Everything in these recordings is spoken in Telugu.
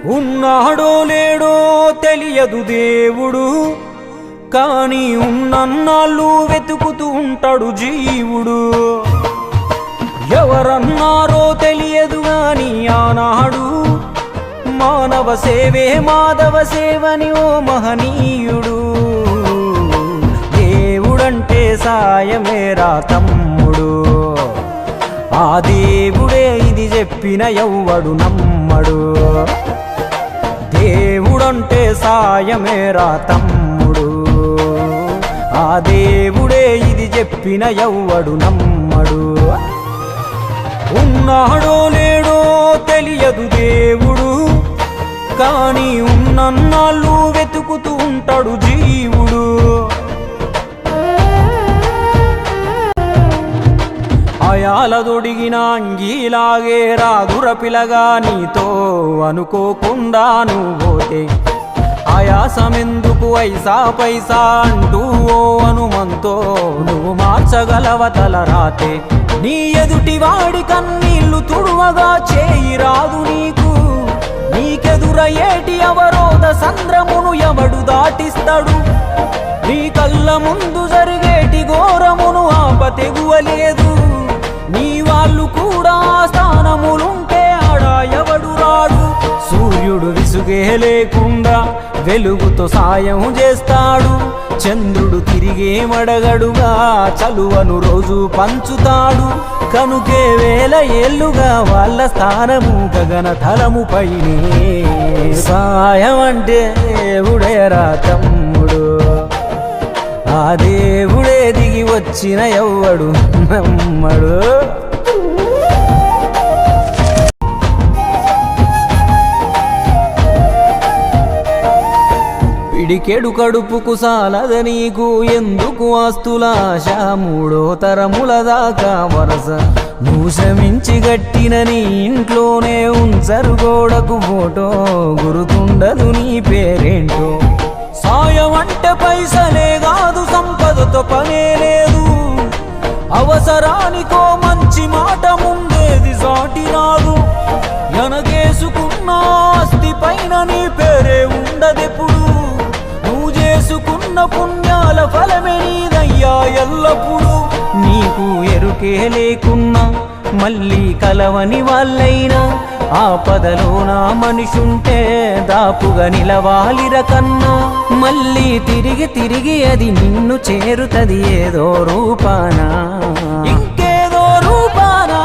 ఉన్నాడో లేడో తెలియదు దేవుడు, కానీ ఉన్నన్నాళ్ళు వెతుకుతూ ఉంటాడు జీవుడు. ఎవరన్నారో తెలియదు గాని ఆనాడు మానవ సేవే మాధవ సేవని ఓ మహనీయుడు. దేవుడంటే సాయమేరా తమ్ముడు, ఆ దేవుడే ఇది చెప్పిన ఎవ్వడు నమ్మడు. దేవుడంటే సాయమేరా తమ్ముడు, ఆ దేవుడే ఇది చెప్పిన ఎవ్వడు నమ్మడు. ఉన్నాడో లేడో తెలియదు దేవుడు, కానీ ఉన్నన్నాళ్ళు వెతుకుతూ ఉంటాడు జీవుడు. ఆయాలదొడిగిన అంగీలాగే రాదుర పిలగా నీతో అనుకోకుండా నువ్వోతే. ఆయాసమెందుకు ఐసా పైసా అంటూ ఓ అనుమంతో నువ్వు మార్చగలవ తలరాతే. నీ ఎదుటి వాడి కన్నీళ్లు తుడువగా చేయి రాదు నీకు, నీకెదురయ్యేటి అవరోధ సంద్రమును ఎవడు దాటిస్తాడు. నీ కళ్ళ ముందు జరిగేటి ఘోరమును ఆపతెగువలేదు, నీ వాళ్ళు కూడా స్థానములుంటే ఆడా ఎవడు రాడు. సూర్యుడు విసుగే లేకుండా వెలుగుతో సాయం చేస్తాడు, చంద్రుడు తిరిగే మడగడుగా చలువను రోజు పంచుతాడు. కనుకే వేల ఏళ్ళుగా వాళ్ళ స్థానము గగన తలము పైనే. సాయం అంటే దేవుడేరా తమ్ముడు, ఆ దేవుడే దిగి వచ్చిన ఎవ్వడు నమ్మడు. పిడికెడు కడుపుకు సాలద నీకు ఎందుకు ఆస్తులాశ, మూడో తరముల దాకా వరస నువ్వు శ్రమించి గట్టిన నీ ఇంట్లోనే ఉంచరు గోడకు ఫోటో, గుర్తుండదు నీ పేరేంటో. సాయం అంటే పైసలే కాదు, సంపదతో పనే లేదు, అవసరానికో మంచి మాట ముందేది సాటి రాదు. ఎనగేసుకున్న ఆస్తి పైన నీ పేరే ఉండదెప్పుడు, నువ్వు చేసుకున్న పుణ్యాల ఫలమే నీదయ్యా ఎల్లప్పుడు. నీకు ఎరుకే లేకున్నా మళ్ళీ కలవని వాళ్ళైనా, ఆపదలో నా మనిషుంటే దాపుగా నిలవాలిర కన్నా. మళ్ళీ తిరిగి తిరిగి అది నిన్ను చేరుతది ఏదో రూపానా, ఇంకేదో రూపానా.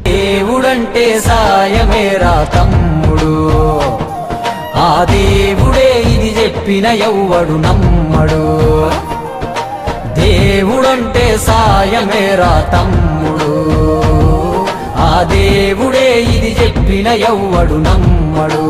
దేవుడంటే సాయమేరా తమ్ముడు, ఆ దేవుడే ఇది చెప్పిన ఎవ్వడు నమ్మడు. దేవుడంటే సాయమేరా తమ్ముడు, ఆ దేవుడే ఇది చెప్పిన ఎవ్వడు నమ్మడు.